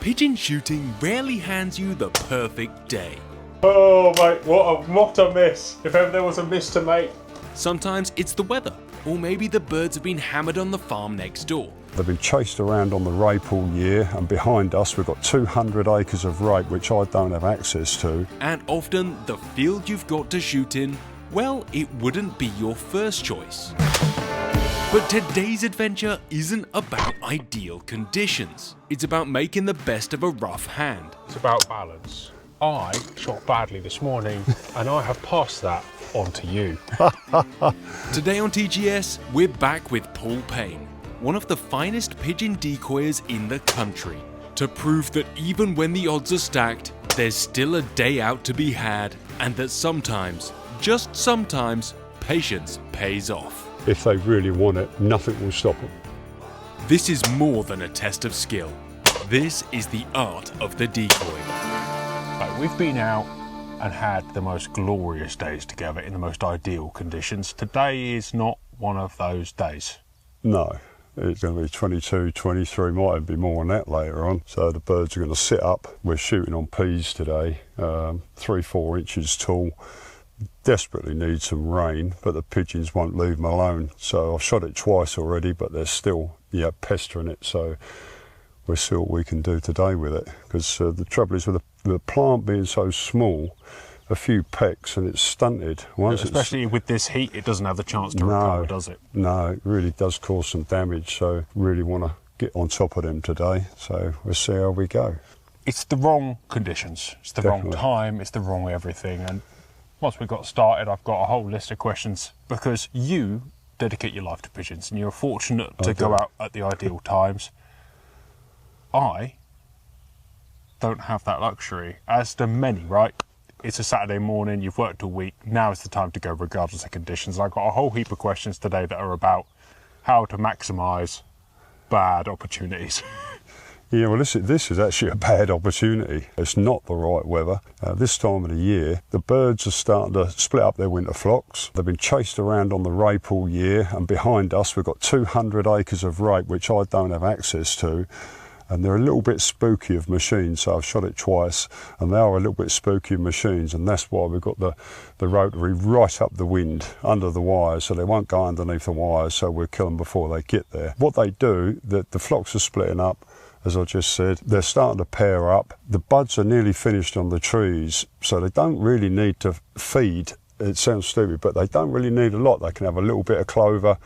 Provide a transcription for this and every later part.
Pigeon shooting rarely hands you the perfect day. Oh mate, what a miss, if ever there was a miss to make. Sometimes it's the weather, or maybe the birds have been hammered on the farm next door. They've been chased around on the rape all year, and behind us we've got 200 acres of rape which I don't have access to. And often the field you've got to shoot in, well, it wouldn't be your first choice. But today's adventure isn't about ideal conditions. It's about making the best of a rough hand. It's about balance. I shot badly this morning and I have passed that on to you. Today on TGS, we're back with Paul Payne, one of the finest pigeon decoyers in the country, to prove that even when the odds are stacked, there's still a day out to be had, and that sometimes, just sometimes, patience pays off. If they really want it, nothing will stop them. This is more than a test of skill. This is the art of the decoy. Right, we've been out and had the most glorious days together in the most ideal conditions. Today is not one of those days. No, it's going to be 22, 23, might even be more than that later on. So the birds are going to sit up. We're shooting on peas today, 3-4 inches tall. Desperately need some rain, but the pigeons won't leave them alone. So I've shot it twice already, but they're still pestering it. So we'll see what we can do today with it. Because the trouble is with the plant being so small, a few pecks and it's stunted. Especially with this heat, it doesn't have the chance to recover, does it? No, it really does cause some damage. So really want to get on top of them today. So we'll see how we go. It's the wrong conditions. It's the wrong time. It's the wrong everything. And once we got started, I've got a whole list of questions because you dedicate your life to pigeons and you're fortunate to go out at the ideal times. I don't have that luxury, as do many, right? It's a Saturday morning, you've worked all week, now is the time to go regardless of conditions. I've got a whole heap of questions today that are about how to maximise bad opportunities. Yeah, well, this is actually a bad opportunity. It's not the right weather. This time of the year, the birds are starting to split up their winter flocks. They've been chased around on the rape all year, and behind us we've got 200 acres of rape which I don't have access to. And they're a little bit spooky of machines, so I've shot it twice, and they are a little bit spooky of machines, and that's why we've got the rotary right up the wind, under the wires, so they won't go underneath the wires, so we'll kill them before they get there. What they do, the flocks are splitting up, as I just said, they're starting to pair up. The buds are nearly finished on the trees, so they don't really need to feed. It sounds stupid, but they don't really need a lot. They can have a little bit of clover,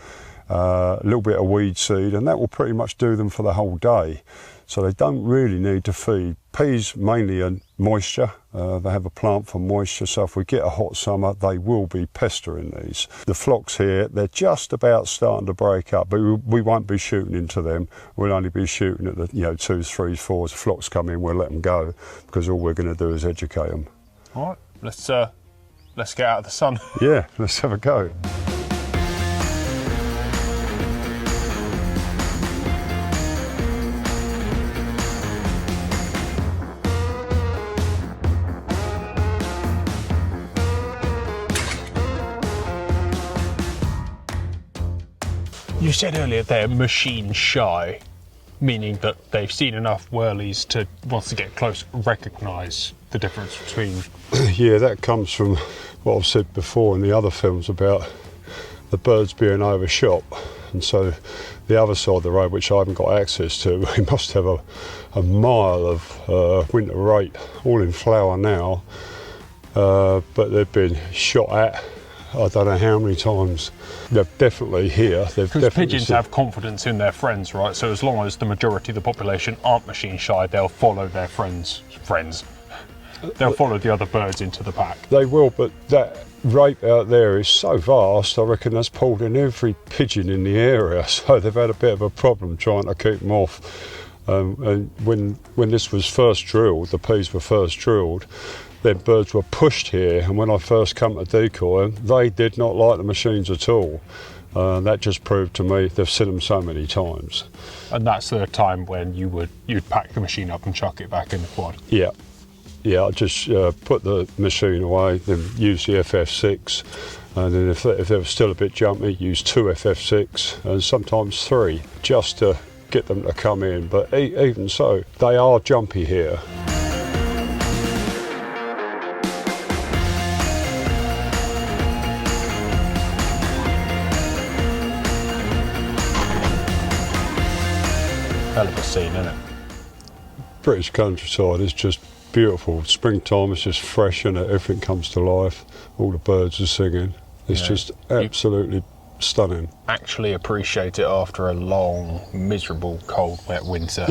a little bit of weed seed, and that will pretty much do them for the whole day. So they don't really need to feed. Peas mainly are moisture. They have a plant for moisture, so if we get a hot summer, they will be pestering these. The flocks here, they're just about starting to break up, but we won't be shooting into them. We'll only be shooting at the 2, 3, 4. As flocks come in, we'll let them go, because all we're going to do is educate them. All right, let's get out of the sun. Yeah, let's have a go. You said earlier they're machine shy, meaning that they've seen enough whirlies to, once they get close, recognise the difference between... Yeah, that comes from what I've said before in the other films about the birds being overshot. And so the other side of the road, which I haven't got access to, we must have a mile of winter rape, all in flower now, but they've been shot at I don't know how many times. They're definitely here. Because pigeons have confidence in their friends, right? So as long as the majority of the population aren't machine shy, they'll follow their friends. They'll follow the other birds into the pack. They will, but that rape out there is so vast, I reckon that's pulled in every pigeon in the area, so they've had a bit of a problem trying to keep them off. And when this was first drilled, the peas were first drilled, then birds were pushed here, and when I first come to decoy, they did not like the machines at all. That just proved to me they've seen them so many times. And that's the time when you'd pack the machine up and chuck it back in the quad? Yeah. Yeah, I just put the machine away, then use the FF6, and then if they were still a bit jumpy, use 2 FF6 and sometimes 3, just to get them to come in. But even so, they are jumpy here. Hell of a scene, isn't it? British countryside is just beautiful. Springtime is just fresh and everything comes to life. All the birds are singing. It's just absolutely stunning. Actually appreciate it after a long, miserable, cold, wet winter.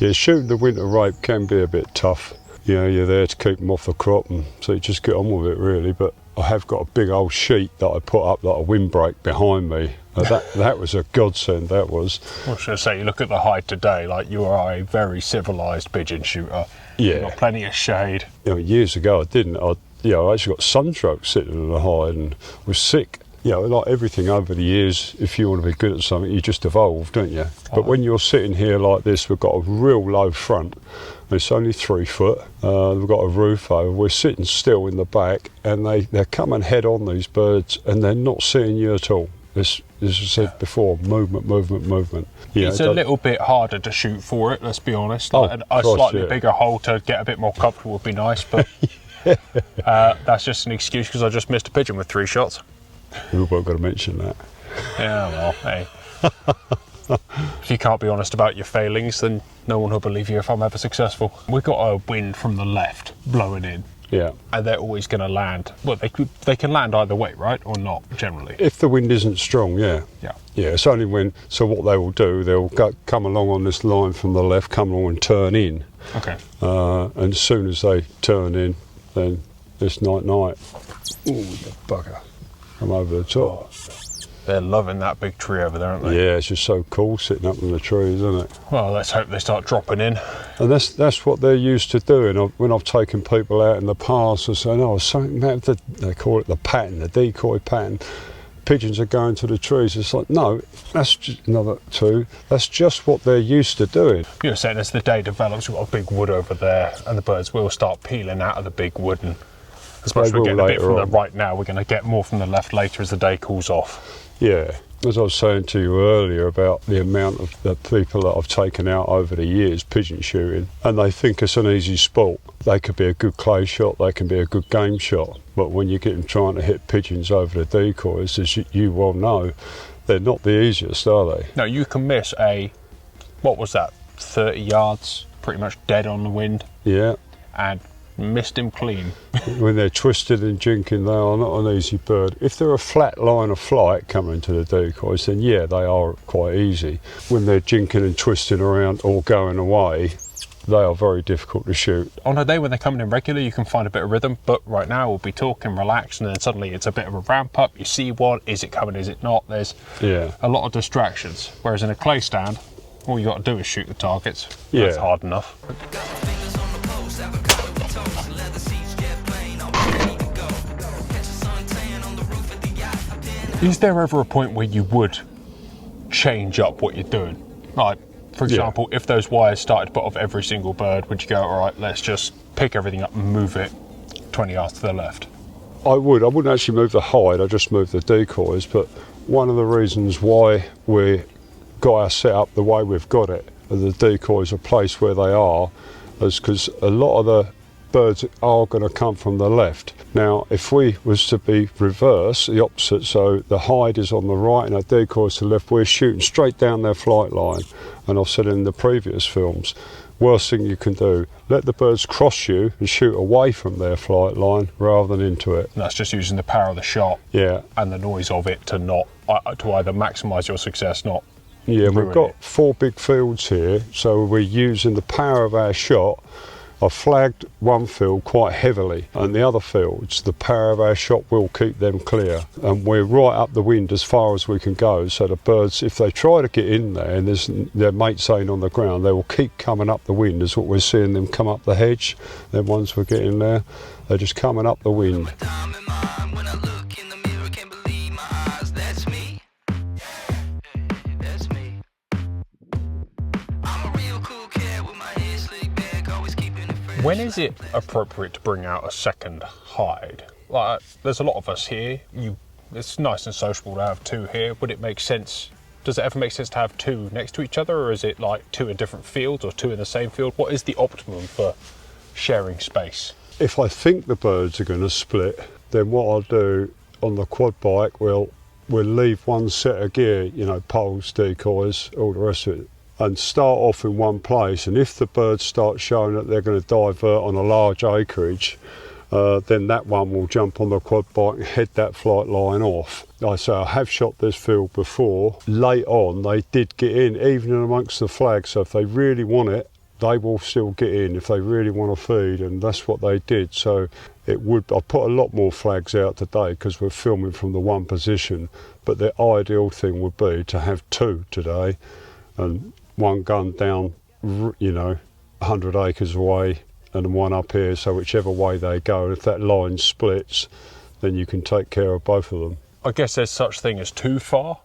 Yeah, shooting the winter rape can be a bit tough. You know, you're there to keep them off the crop, and so you just get on with it really. But I have got a big old sheet that I put up like a windbreak behind me. That was a godsend, that was. Well, should I say, you look at the hide today, like you are a very civilised pigeon shooter. Yeah. You've got plenty of shade. You know, years ago I didn't. I actually got sunstroke sitting in the hide and was sick. You know, like everything over the years, if you want to be good at something, you just evolve, don't you? But when you're sitting here like this, we've got a real low front. It's only 3 foot. We've got a roof over. We're sitting still in the back, and they're coming head on, these birds, and they're not seeing you at all. As I said before, movement. Yeah, it's a little bit harder to shoot for it, let's be honest. Oh, Like a slightly bigger hole to get a bit more comfortable would be nice, but that's just an excuse because I just missed a pigeon with 3 shots. We weren't going to mention that. Yeah, well, hey. If you can't be honest about your failings, then no one will believe you if I'm ever successful. We've got a wind from the left blowing in. Yeah. And they're always going to land. Well, they can land either way, right? Or not, generally. If the wind isn't strong, yeah. Yeah. Yeah, it's only when... So what they will do, they'll come along on this line from the left, come along and turn in. Okay. And as soon as they turn in, then it's night-night. Ooh, the bugger. Come over the top. They're loving that big tree over there, aren't they? Yeah, it's just so cool sitting up in the trees, isn't it? Well, let's hope they start dropping in. And that's what they're used to doing. When I've taken people out in the past, I say, no, something about they call it the pattern, the decoy pattern. Pigeons are going to the trees. It's like, no, that's just another 2. That's just what they're used to doing. You were saying as the day develops, we've got a big wood over there, and the birds will start peeling out of the big wood. And as much as we're getting a bit from the right now, we're going to get more from the left later as the day cools off. Yeah, as I was saying to you earlier about the amount of the people that I've taken out over the years pigeon shooting, and they think it's an easy sport. They could be a good clay shot, they can be a good game shot, but when you get them trying to hit pigeons over the decoys, as you well know, they're not the easiest, are they? No, you can miss what was that, 30 yards, pretty much dead on the wind. Yeah. And missed him clean. When they're twisted and jinking, they are not an easy bird. If they're a flat line of flight coming to the decoys, then yeah, they are quite easy. When they're jinking and twisting around or going away, they are very difficult to shoot. On a day when they're coming in regular, you can find a bit of rhythm, but right now we'll be talking relaxed, and then suddenly it's a bit of a ramp up. You see one, is it coming, is it not? There's a lot of distractions. Whereas in a clay stand, all you got to do is shoot the targets. Yeah. That's hard enough. Is there ever a point where you would change up what you're doing? Like, for example, if those wires started to put off every single bird, would you go, all right, let's just pick everything up and move it 20 yards to the left? I would. I wouldn't actually move the hide, I just move the decoys. But one of the reasons why we got our set up the way we've got it, and the decoys are placed where they are, is because a lot of the birds are going to come from the left. Now, if we was to be reverse, the opposite, so the hide is on the right and our decoys to the left, we're shooting straight down their flight line. And I've said in the previous films, worst thing you can do, let the birds cross you and shoot away from their flight line rather than into it. And that's just using the power of the shot and the noise of it to either maximise your success, not we've got 4 big fields here, so we're using the power of our shot. I've flagged one field quite heavily, and the other fields, the power of our shot will keep them clear. And we're right up the wind as far as we can go, so the birds, if they try to get in there and there's their mates ain't on the ground, they will keep coming up the wind, is what we're seeing them come up the hedge. Then once we're getting there, they're just coming up the wind. When is it appropriate to bring out a second hide? Like, there's a lot of us here. It's nice and sociable to have 2 here. Would it make sense Does it ever make sense to have two next to each other, or is it like two in different fields or two in the same field? What is the optimum for sharing space? If I think the birds are going to split, then what I'll do on the quad bike, we'll leave one set of gear, you know, poles, decoys, all the rest of it, and start off in one place. And if the birds start showing that they're going to divert on a large acreage, then that one will jump on the quad bike and head that flight line off. Like I say, I have shot this field before. Late on, they did get in, even in amongst the flags. So if they really want it, they will still get in if they really want to feed, and that's what they did. So I put a lot more flags out today because we're filming from the one position, but the ideal thing would be to have two today and one gun down, you know, 100 acres away, and one up here, so whichever way they go, and if that line splits, then you can take care of both of them. I guess there's such thing as too far.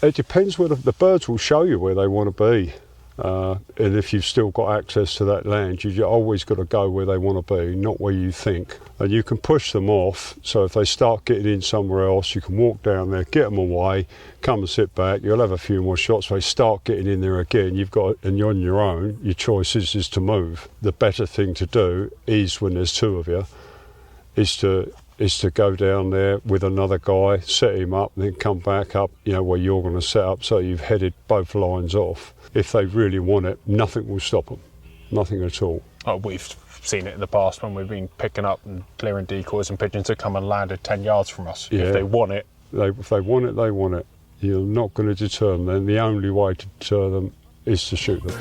It depends where the birds will show you where they want to be. And if you've still got access to that land, you've always got to go where they want to be, not where you think. And you can push them off, so if they start getting in somewhere else, you can walk down there, get them away, come and sit back. You'll have a few more shots. If they start getting in there again, and you're on your own, your choice is to move. The better thing to do is, when there's two of you, is to go down there with another guy, set him up, and then come back up, you know, where you're going to set up, so you've headed both lines off. If they really want it, nothing will stop them. Nothing at all. Oh, we've seen it in the past when we've been picking up and clearing decoys, and pigeons have come and landed 10 yards from us. Yeah. If they want it. If they want it, they want it. You're not going to deter them. Then the only way to deter them is to shoot them.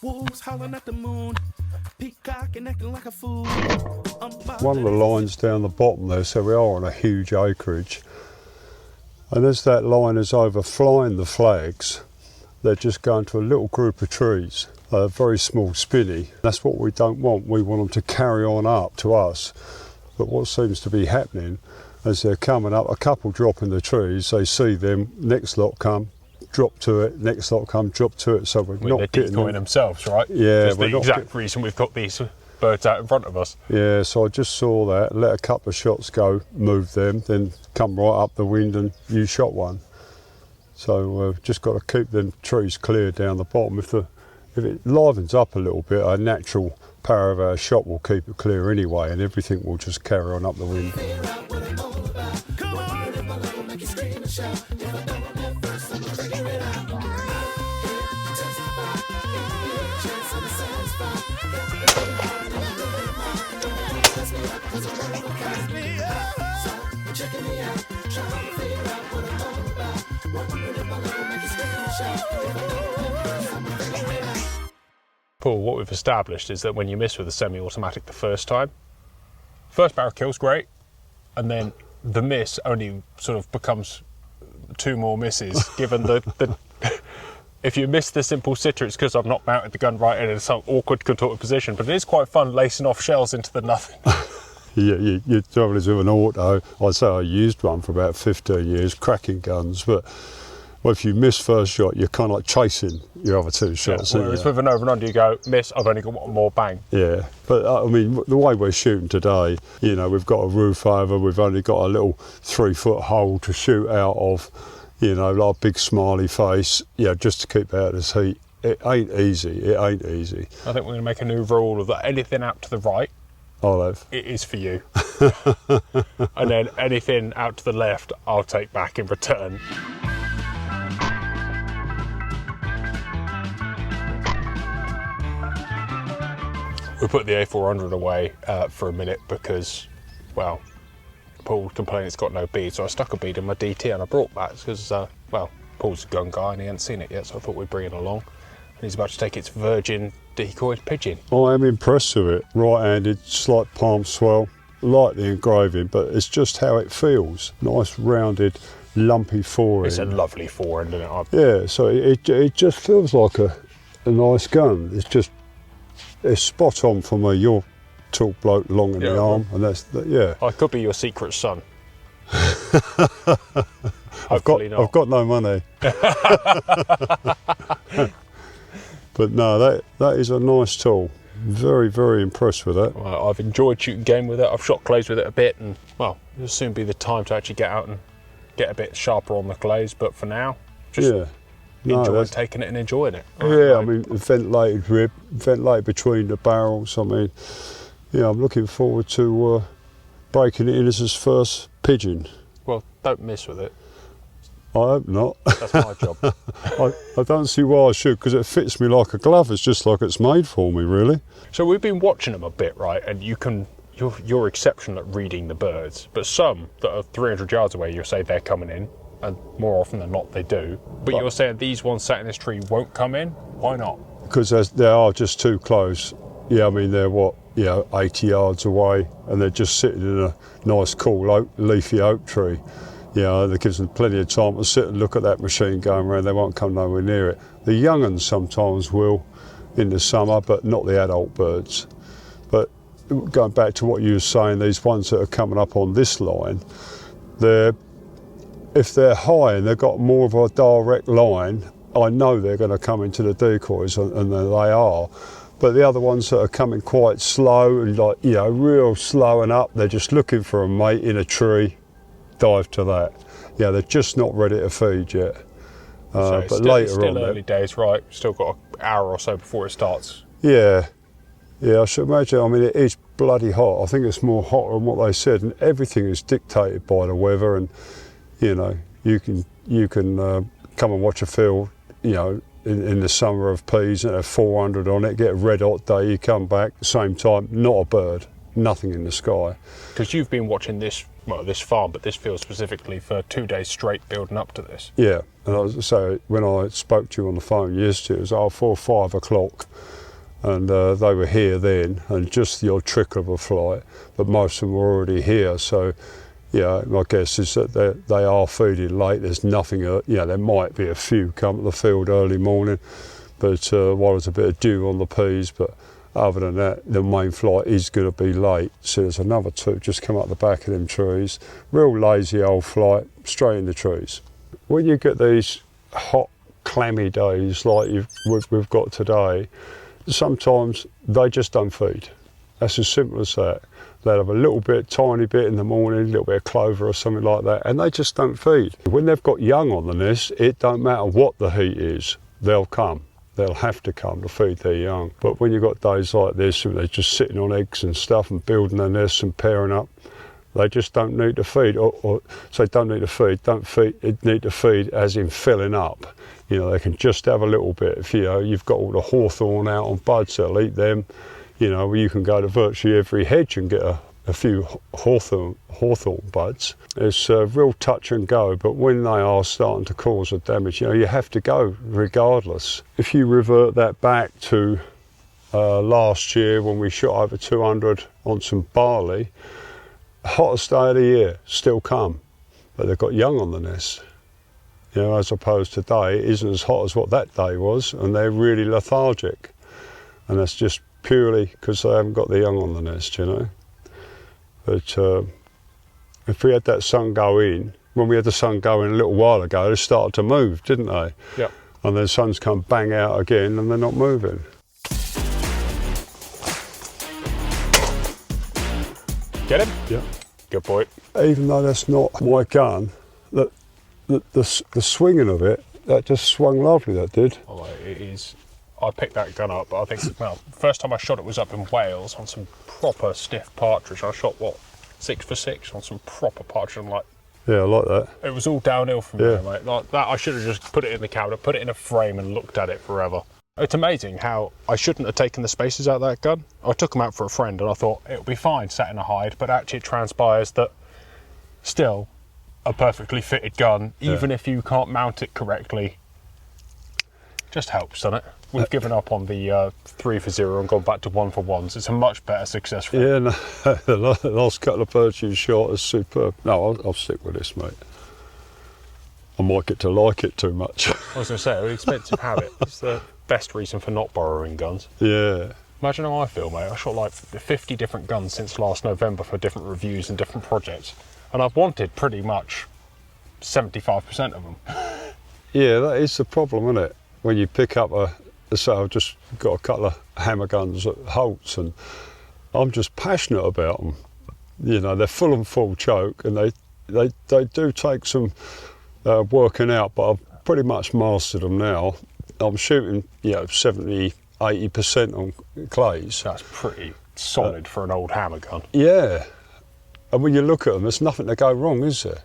Wolves howling at the moon, peacock and acting like a fool. One of the lines down the bottom there, so we are on a huge acreage, and as that line is overflying the flags, they're just going to a little group of trees, very small, spinny. That's what we don't want. We want them to carry on up to us. But what seems to be happening, as they're coming up, a couple drop in the trees, they see them, next lot come, drop to it, next lot come, drop to it, so we're not they're getting decoying themselves, right? Yeah, that's the exact reason we've got these birds out in front of us. Yeah, so I just saw that, let a couple of shots go, move them, then come right up the wind and you shot one. So we've just got to keep them trees clear down the bottom. If it livens up a little bit, our natural power of our shot will keep it clear anyway, and everything will just carry on up the wind. Paul, what we've established is that when you miss with a semi-automatic the first time, first barrel kill's great, and then the miss only sort of becomes two more misses, given the if you miss the simple sitter, it's because I've not mounted the gun right in some awkward contorted position, but it is quite fun lacing off shells into the nothing. Yeah, you're travelling with an auto. I'd say I used one for about 15 years, cracking guns, but if you miss first shot, you're kind of like chasing your other two shots. Yeah, whereas with an over and under, you go, miss, I've only got one more, bang. Yeah, but I mean, the way we're shooting today, you know, we've got a roof over, we've only got a little 3-foot hole to shoot out of, you know, like a big smiley face, yeah, just to keep out of this heat. It ain't easy, it ain't easy. I think we're going to make a new rule of that anything out to the right, I'll have. it is for you. And then anything out to the left, I'll take back in return. We put the A400 away for a minute because, well, Paul complained it's got no bead, so I stuck a bead in my DT and I brought that because, well, Paul's a gun guy and he hadn't seen it yet, so I thought we'd bring it along. And he's about to take its virgin decoyed pigeon. I am impressed with it. Right-handed, slight palm swell, lightly engraving, but it's just how it feels. Nice rounded, lumpy forend. It's a lovely forend, isn't it? Yeah, so it just feels like a nice gun. It's spot on for me. You're a tall bloke, long in the arm, and yeah. I could be your secret son. I've got no money. But no, that is a nice tool. Very, very impressed with that. Well, I've enjoyed shooting game with it. I've shot clays with it a bit, and well, it'll soon be the time to actually get out and get a bit sharper on the clays. But for now, just enjoying taking it and enjoying it. I mean, ventilated rib, ventilated between the barrels. I mean, yeah, I'm looking forward to breaking it in as his first pigeon. Well, don't miss with it. I hope not. That's my job. I don't see why I should, because it fits me like a glove. It's just like it's made for me, really. So we've been watching them a bit, right? And you're exceptional at reading the birds, but some that are 300 yards away, you'll say they're coming in, and more often than not they do. But you're saying these ones sat in this tree won't come in? Why not? Because they are just too close. Yeah, I mean, they're 80 yards away, and they're just sitting in a nice, cool, leafy oak tree. Yeah, that gives them plenty of time to sit and look at that machine going around. They won't come nowhere near it. The young uns sometimes will in the summer, but not the adult birds. But going back to what you were saying, these ones that are coming up on this line, if they're high and they've got more of a direct line, I know they're going to come into the decoys, and they are. But the other ones that are coming quite slow and real slow and up, they're just looking for a mate in a tree. Dive to that. Yeah, they're just not ready to feed yet. But later on, early days, right? Still got an hour or so before it starts. Yeah, I should imagine. I mean, it is bloody hot. I think it's more hotter than what they said, and everything is dictated by the weather. And you can come and watch a field, in the summer of peas and have 400 on it. Get a red hot day. You come back, same time, not a bird, nothing in the sky. Because you've been watching this farm, but this field specifically for 2 days straight building up to this. Yeah, and so when I spoke to you on the phone yesterday, it was 4 or 5 o'clock, and they were here then, and just the odd trickle of a flight, but most of them were already here. So, yeah, my guess is that they are feeding late. There's nothing, there might be a few come to the field early morning, but while there's a bit of dew on the peas, but other than that, the main flight is going to be late. So there's another 2 just come up the back of them trees. Real lazy old flight, straight in the trees. When you get these hot, clammy days like we've got today, sometimes they just don't feed. That's as simple as that. They'll have a little bit, tiny bit in the morning, a little bit of clover or something like that, and they just don't feed. When they've got young on the nest, it don't matter what the heat is, they'll come. They'll have to come to feed their young. But when you've got days like this, and they're just sitting on eggs and stuff and building their nests and pairing up, they just don't need to feed. Or so don't need to feed, need to feed as in filling up. They can just have a little bit. If you've got all the hawthorn out on buds, they'll eat them. You can go to virtually every hedge and get a few hawthorn buds. It's real touch and go, but when they are starting to cause a damage, you have to go regardless. If you revert that back to last year when we shot over 200 on some barley, hottest day of the year, still come, but they've got young on the nest. As opposed to today, it isn't as hot as what that day was, and they're really lethargic. And that's just purely because they haven't got the young on the nest, But if we had that sun go in, when we had the sun go in a little while ago, they started to move, didn't they? Yep. And then the sun's come bang out again and they're not moving. Get him? Yeah. Good boy. Even though that's not my gun, the swinging of it, that just swung lovely, that did. Oh, it is. I picked that gun up, but I think, first time I shot it was up in Wales on some proper stiff partridge. I shot, 6 for 6 on some proper partridge. I'm like, yeah, I like that. It was all downhill from there, mate. Like that, I should have just put it in the cabinet, put it in a frame and looked at it forever. It's amazing how I shouldn't have taken the spacers out of that gun. I took them out for a friend and I thought it'll be fine sat in a hide, but actually it transpires that still a perfectly fitted gun, even if you can't mount it correctly, just helps, doesn't it? We've given up on the 3 for 0 and gone back to 1 for 1s. It's a much better success rate. Yeah, no, the last couple of birds you shot is superb. No, I'll stick with this, mate. I might get to like it too much. I was going to say, an expensive habit. It's the best reason for not borrowing guns. Yeah. Imagine how I feel, mate. I shot like 50 different guns since last November for different reviews and different projects. And I've wanted pretty much 75% of them. Yeah, that is the problem, isn't it? When you pick up So I've just got a couple of hammer guns at Holt's, and I'm just passionate about them. You know, they're full and full choke, and they do take some working out, but I've pretty much mastered them now. I'm shooting, 70, 80% on clays. That's pretty solid for an old hammer gun. Yeah, and when you look at them, there's nothing to go wrong, is there?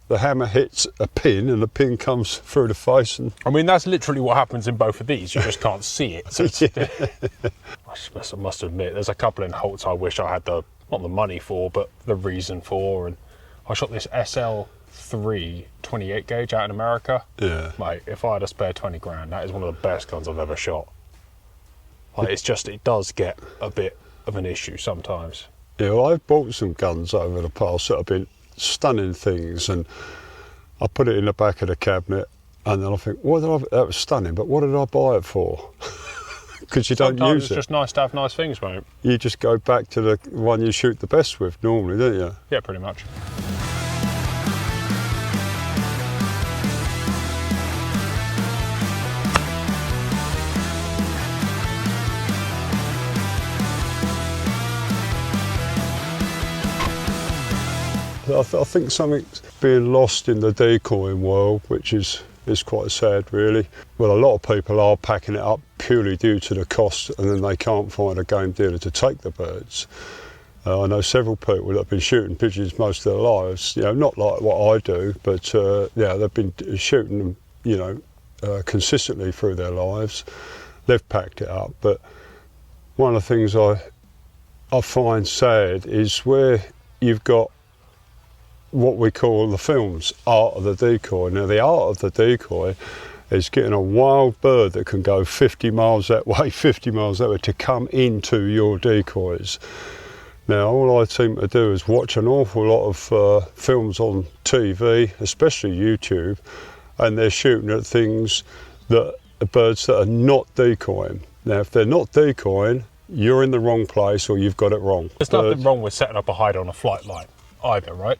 The hammer hits a pin and the pin comes through the face. And I mean, that's literally what happens in both of these. You just can't see it. So I must admit, there's a couple in Holt's I wish I had not the money for, but the reason for. And I shot this SL3 28 gauge out in America. Yeah. Mate, if I had a spare 20 grand, that is one of the best guns I've ever shot. Like, it does get a bit of an issue sometimes. Yeah, well, I've bought some guns over the past that have been stunning things, and I put it in the back of the cabinet, and then I think, that was stunning, but what did I buy it for? Because you don't Sometimes use it's just nice to have nice things, mate. You just go back to the one you shoot the best with normally, don't you? Yeah, pretty much. I think something's being lost in the decoying world, which is quite sad, really. Well, a lot of people are packing it up purely due to the cost, and then they can't find a game dealer to take the birds. I know several people that have been shooting pigeons most of their lives, not like what I do, but they've been shooting them, consistently through their lives. They've packed it up, but one of the things I find sad is where you've got what we call the film's art of the decoy. Now, the art of the decoy is getting a wild bird that can go 50 miles that way, 50 miles that way, to come into your decoys. Now, all I seem to do is watch an awful lot of films on TV, especially YouTube, and they're shooting at things birds that are not decoying. Now, if they're not decoying, you're in the wrong place or you've got it wrong. There's nothing wrong with setting up a hide on a flight line either, right?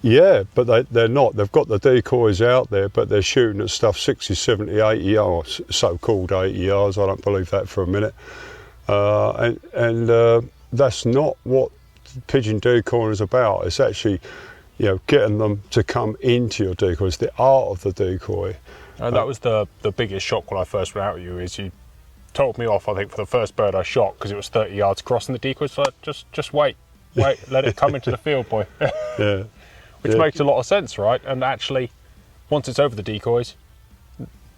Yeah, but they're not. They've got the decoys out there, but they're shooting at stuff 60, 70, 80 yards, so-called 80 yards. I don't believe that for a minute. And that's not what pigeon decoying is about. It's actually, getting them to come into your decoy. It's the art of the decoy. That was the biggest shock when I first went out with you, is you told me off, I think, for the first bird I shot because it was 30 yards crossing the decoy. So just wait, let it come into the field, boy. Yeah. Which makes a lot of sense, right? And actually, once it's over the decoys,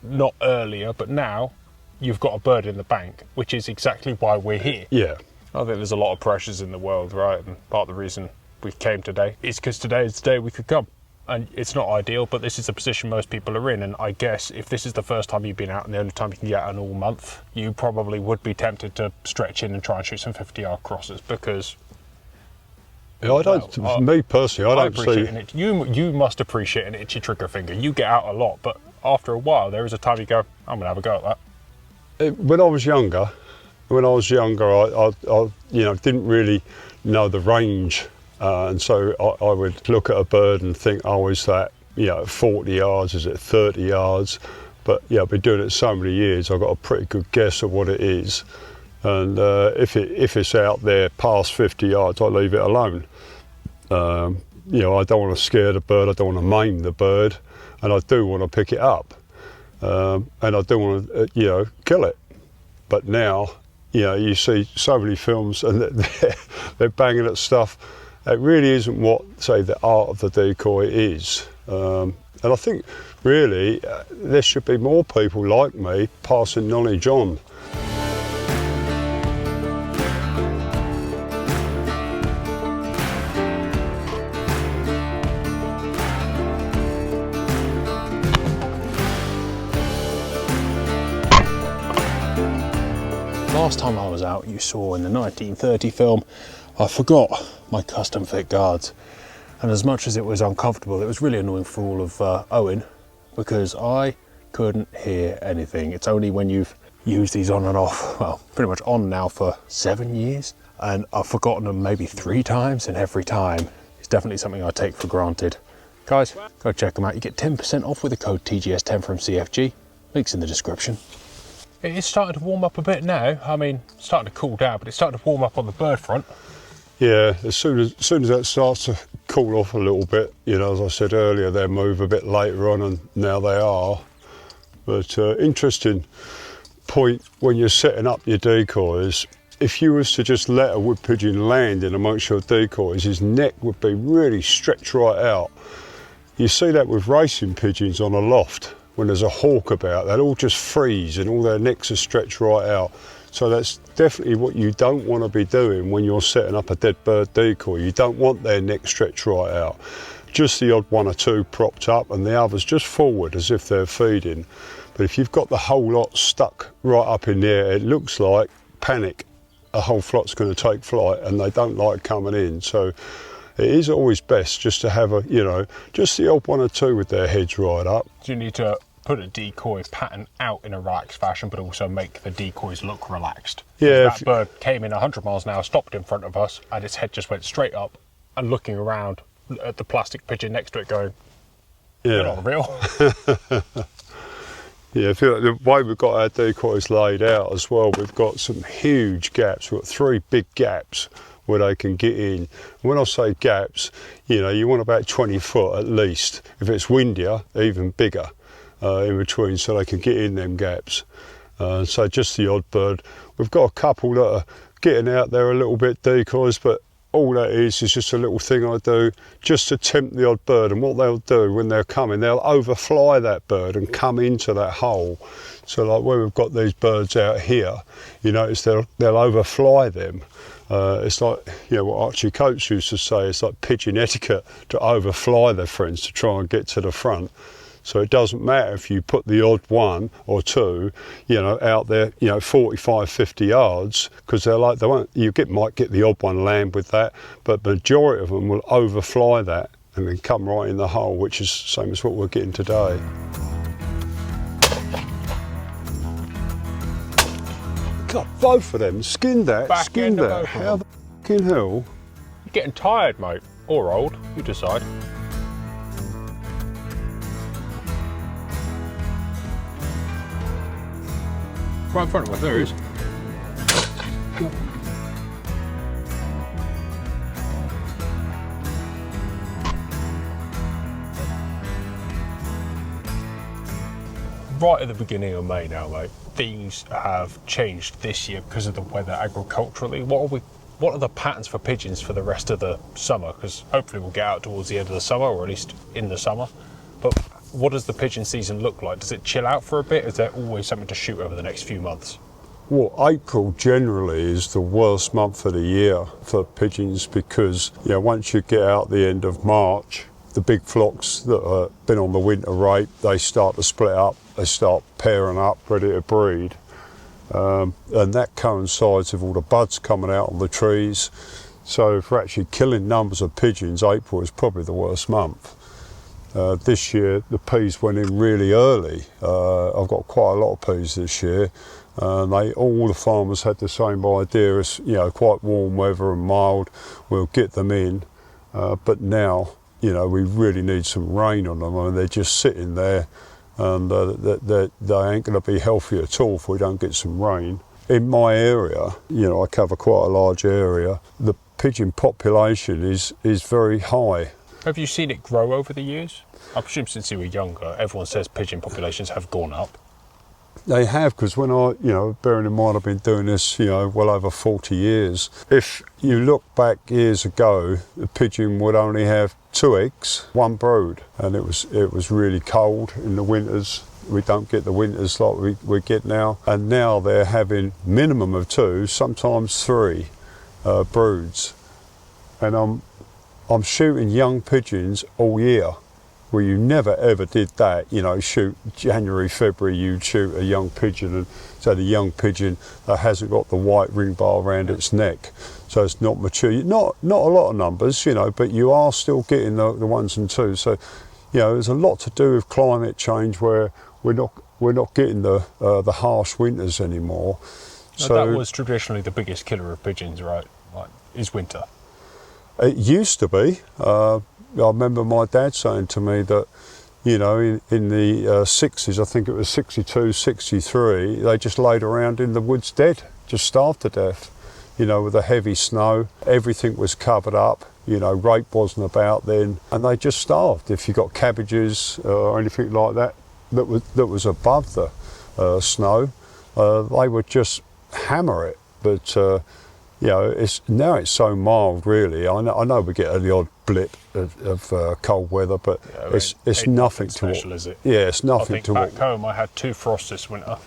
not earlier, but now, you've got a bird in the bank, which is exactly why we're here. Yeah. I think there's a lot of pressures in the world, right? And part of the reason we came today is because today is the day we could come. And it's not ideal, but this is the position most people are in. And I guess if this is the first time you've been out and the only time you can get out an all month, you probably would be tempted to stretch in and try and shoot some 50-yard crosses because... Yeah, me personally, I don't see... It. You must appreciate an itchy trigger finger. You get out a lot, but after a while, there is a time you go, I'm going to have a go at that. When I was younger, I didn't really know the range. And so I would look at a bird and think, oh, is that, 40 yards, is it 30 yards? But I've been doing it so many years, I've got a pretty good guess of what it is. And if it's out there past 50 yards, I leave it alone. I don't want to scare the bird, I don't want to maim the bird, and I do want to pick it up. And I do want to, kill it. But now, you see so many films and they're banging at stuff. It really isn't what, say, the art of the decoy is. And I think, really, there should be more people like me passing knowledge on. Last time I was out, you saw in the 1930 film, I forgot my custom fit guards. And as much as it was uncomfortable, it was really annoying for all of Owen, because I couldn't hear anything. It's only when you've used these on and off, well, pretty much on now for 7 years, and I've forgotten them maybe 3 times, and every time it's definitely something I take for granted. Guys, go check them out. You get 10% off with the code TGS10 from CFG. Links in the description. It is starting to warm up a bit now. I mean, it's starting to cool down, but it's starting to warm up on the bird front. Yeah, as soon as that starts to cool off a little bit, you know, as I said earlier, they move a bit later on, and now they are. But interesting point when you're setting up your decoys. If you was to just let a wood pigeon land in amongst your decoys, his neck would be really stretched right out. You see that with racing pigeons on a loft. When there's a hawk about, they'll all just freeze and all their necks are stretched right out. So that's definitely what you don't want to be doing when you're setting up a dead bird decoy. You don't want their neck stretched right out. Just the odd one or two propped up and the others just forward as if they're feeding. But if you've got the whole lot stuck right up in the air, it looks like panic. A whole flock's going to take flight and they don't like coming in. So it is always best just to have just the odd one or two with their heads right up. Do you need to put a decoy pattern out in a relaxed fashion, but also make the decoys look relaxed? Yeah. That bird came in 100 miles an hour, stopped in front of us, and its head just went straight up, and looking around at the plastic pigeon next to it going, "You're not real." Yeah, I feel like the way we've got our decoys laid out as well, we've got some huge gaps. We've got 3 big gaps where they can get in. When I say gaps, you want about 20 foot at least. If it's windier, even bigger in between, so they can get in them gaps. So just the odd bird. We've got a couple that are getting out there a little bit decoys, but all that is just a little thing I do just to tempt the odd bird. And what they'll do when they're coming, they'll overfly that bird and come into that hole. So like where we've got these birds out here, you notice they'll overfly them. It's like, what Archie Coates used to say, it's like pigeon etiquette to overfly their friends to try and get to the front. So it doesn't matter if you put the odd one or two, out there, 45, 50 yards, because might get the odd one land with that, but the majority of them will overfly that and then come right in the hole, which is the same as what we're getting today. God, both of them, skinned that. How the fucking hell? You're getting tired, mate, or old, you decide. Right in front of us, there he is. Right at the beginning of May now, mate, things have changed this year because of the weather agriculturally. What are the patterns for pigeons for the rest of the summer? Because hopefully we'll get out towards the end of the summer, or at least in the summer. But what does the pigeon season look like? Does it chill out for a bit? Is there always something to shoot over the next few months? Well, April generally is the worst month of the year for pigeons because, once you get out the end of March, the big flocks that have been on the winter rape, they start to split up, they start pairing up, ready to breed. And that coincides with all the buds coming out on the trees. So for actually killing numbers of pigeons, April is probably the worst month. This year the peas went in really early. I've got quite a lot of peas this year. All the farmers had the same idea as, quite warm weather and mild, we'll get them in. But now, we really need some rain on them. I mean, they're just sitting there and they ain't going to be healthy at all if we don't get some rain. In my area, I cover quite a large area, the pigeon population is very high. Have you seen it grow over the years? I presume since you were younger, everyone says pigeon populations have gone up. They have, because when bearing in mind I've been doing this, well over 40 years. If you look back years ago, the pigeon would only have 2 eggs, 1 brood, and it was really cold in the winters. We don't get the winters like we get now, and now they're having minimum of 2, sometimes 3 broods, and I'm shooting young pigeons all year, where you never ever did that. Shoot January, February, you'd shoot a young pigeon, and so the young pigeon that hasn't got the white ring bar around its neck, so it's not mature. Not a lot of numbers, but you are still getting the 1s and 2s. So, there's a lot to do with climate change where we're not getting the harsh winters anymore. So that was traditionally the biggest killer of pigeons, right? Is winter. It used to be. I remember my dad saying to me that, you know, in the 60s, I think it was 62, 63, they just laid around in the woods dead, just starved to death, you know, with the heavy snow. Everything was covered up, you know, rape wasn't about then, and they just starved. If you got cabbages or anything like that that was above the snow, they would just hammer it. But you know, now it's so mild, really. I know we get the odd blip of cold weather, but Yeah, it's nothing to special, is it? Yeah, it's I nothing think to back what. home I had 2 frosts this winter.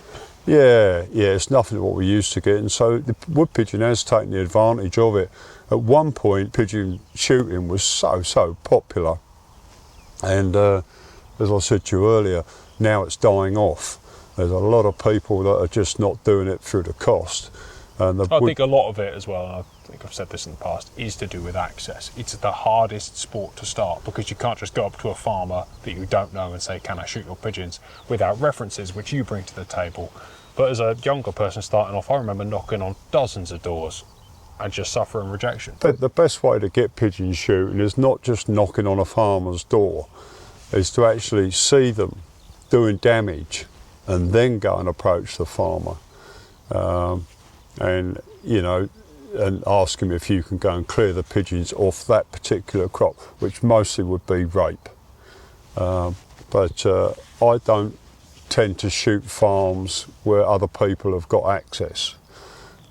Yeah, it's nothing to what we used to get, and so the wood pigeon has taken the advantage of it. At one point, pigeon shooting was so popular, and as I said to you earlier, now it's dying off. There's a lot of people that are just not doing it through the cost. And I think a lot of it as well, and I think I've said this in the past, is to do with access. It's the hardest sport to start because you can't just go up to a farmer that you don't know and say, can I shoot your pigeons, without references which you bring to the table. But as a younger person starting off, I remember knocking on dozens of doors and just suffering rejection. But the best way to get pigeon shooting is not just knocking on a farmer's door, is to actually see them doing damage and then go and approach the farmer. And you know, and ask him if you can go and clear the pigeons off that particular crop, which mostly would be rape. But I don't tend to shoot farms where other people have got access,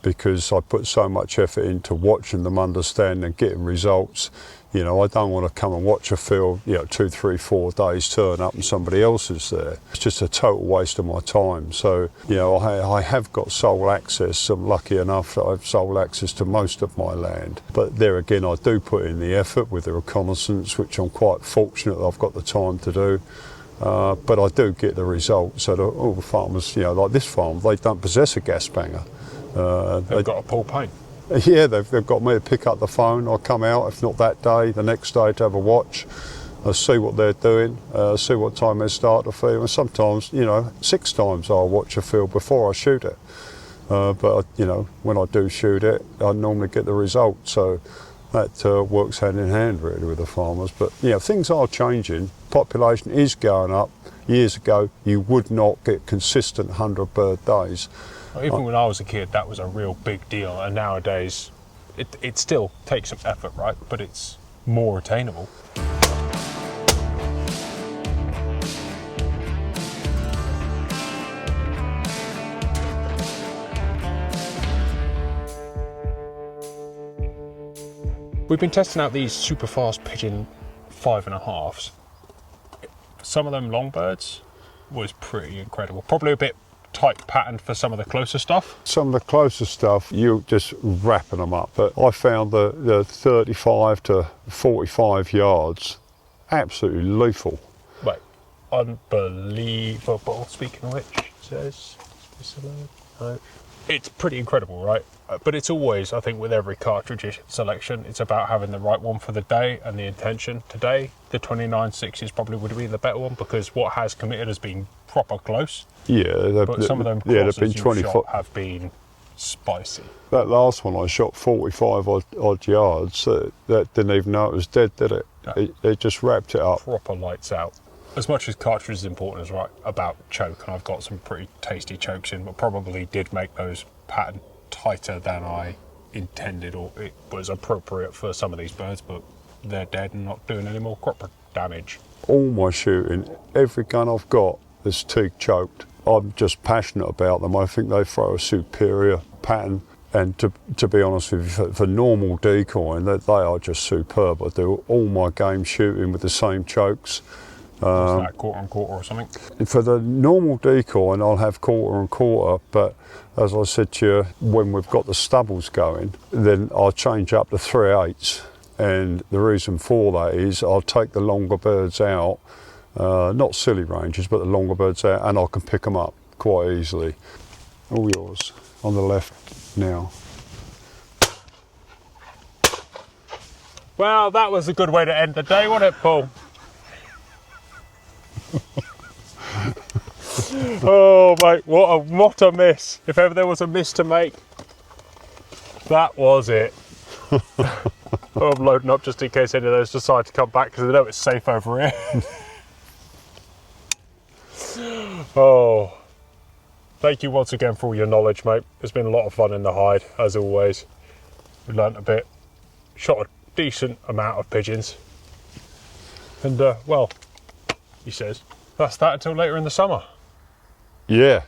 because I put so much effort into watching them, understand and getting results. You know, I don't want to come and watch a field, you know, 2, 3, 4 days, turn up and somebody else is there. It's just a total waste of my time. So, you know, I have got sole access. I'm lucky enough that I have sole access to most of my land. But there again, I do put in the effort with the reconnaissance, which I'm quite fortunate that I've got the time to do. But I do get the results. So all the farmers, you know, like this farm, they don't possess a gas banger. They've got a Paul Payne. Yeah, they've got me to pick up the phone. I come out, if not that day, the next day to have a watch. I see what they're doing, see what time they start the field. And sometimes, you know, 6 times I'll watch a field before I shoot it. But, you know, when I do shoot it, I normally get the result. So that works hand in hand, really, with the farmers. But, you know, things are changing. Population is going up. Years ago, you would not get consistent 100 bird days. Even when I was a kid, that was a real big deal, and nowadays it still takes some effort, right? But it's more attainable. We've been testing out these super fast pigeon 5.5s. Some of them long birds was pretty incredible. Probably a bit tight patterned for some of the closer stuff. Some of the closer stuff, you're just wrapping them up. But I found the 35 to 45 yards absolutely lethal. Like, unbelievable. Speaking of which, says this alone? No. It's pretty incredible, right? But it's always, I think, with every cartridge selection, it's about having the right one for the day and the intention. Today, the 29.6s probably would be the better one, because what has committed has been proper close. Yeah, But some of them they've crosses been you've shot have been spicy. That last one I shot 45 odd yards. That didn't even know it was dead, did it? No. It just wrapped it up. Proper lights out. As much as cartridge is important as right about choke, and I've got some pretty tasty chokes in, but probably did make those pattern tighter than I intended, or it was appropriate for some of these birds, but they're dead and not doing any more crop damage. All my shooting, every gun I've got is teak choked. I'm just passionate about them. I think they throw a superior pattern, and to be honest with you, for normal decoying, they are just superb. I do all my game shooting with the same chokes. What's that, quarter and quarter or something? For the normal decoying, I'll have quarter and quarter, but as I said to you, when we've got the stubbles going, then I'll change up to 3/8. And the reason for that is I'll take the longer birds out, not silly ranges, but the longer birds out, and I can pick them up quite easily. All yours, on the left now. Well, that was a good way to end the day, wasn't it, Paul? Oh, mate, what a miss. If ever there was a miss to make, that was it. I'm loading up just in case any of those decide to come back, because they know it's safe over here. Oh, thank you once again for all your knowledge, mate. It's been a lot of fun in the hide, as always. We learnt a bit, shot a decent amount of pigeons. And, well, he says, that's that until later in the summer. Yeah,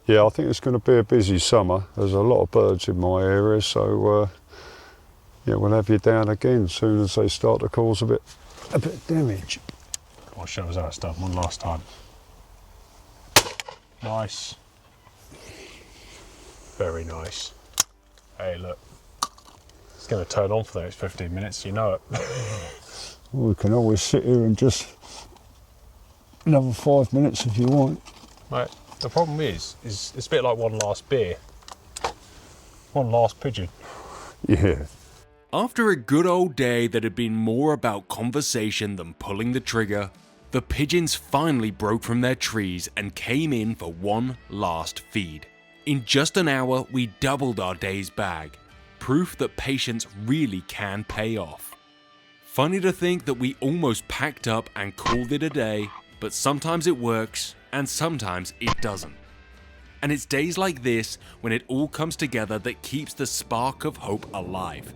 I think it's going to be a busy summer. There's a lot of birds in my area, so yeah, we'll have you down again as soon as they start to cause a bit of damage. Come on, show us how it's done one last time. Nice. Very nice. Hey, look. It's going to turn on for the next 15 minutes, you know it. Well, we can always sit here and just another 5 minutes if you want. Mate, the problem is it's a bit like one last beer. One last pigeon. Yeah. After a good old day that had been more about conversation than pulling the trigger, the pigeons finally broke from their trees and came in for one last feed. In just an hour, we doubled our day's bag. Proof that patience really can pay off. Funny to think that we almost packed up and called it a day, but sometimes it works and sometimes it doesn't. And it's days like this when it all comes together that keeps the spark of hope alive.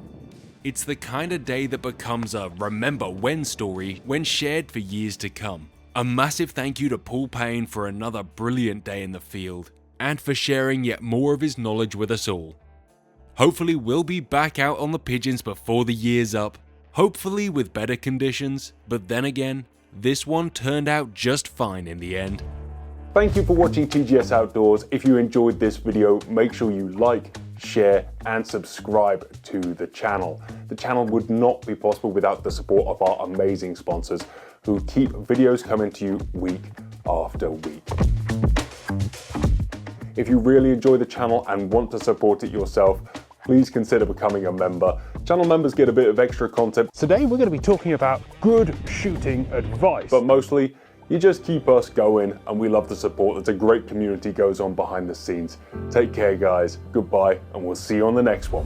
It's the kind of day that becomes a remember when story when shared for years to come. A massive thank you to Paul Payne for another brilliant day in the field, and for sharing yet more of his knowledge with us all. Hopefully we'll be back out on the pigeons before the year's up, hopefully with better conditions, but then again, this one turned out just fine in the end. Thank you for watching TGS Outdoors. If you enjoyed this video, make sure you like, share and subscribe to the channel. The channel would not be possible without the support of our amazing sponsors who keep videos coming to you week after week. If you really enjoy the channel and want to support it yourself, please consider becoming a member. Channel members get a bit of extra content. Today we're going to be talking about good shooting advice. But mostly, you just keep us going and we love the support. There's a great community goes on behind the scenes. Take care guys, goodbye, and we'll see you on the next one.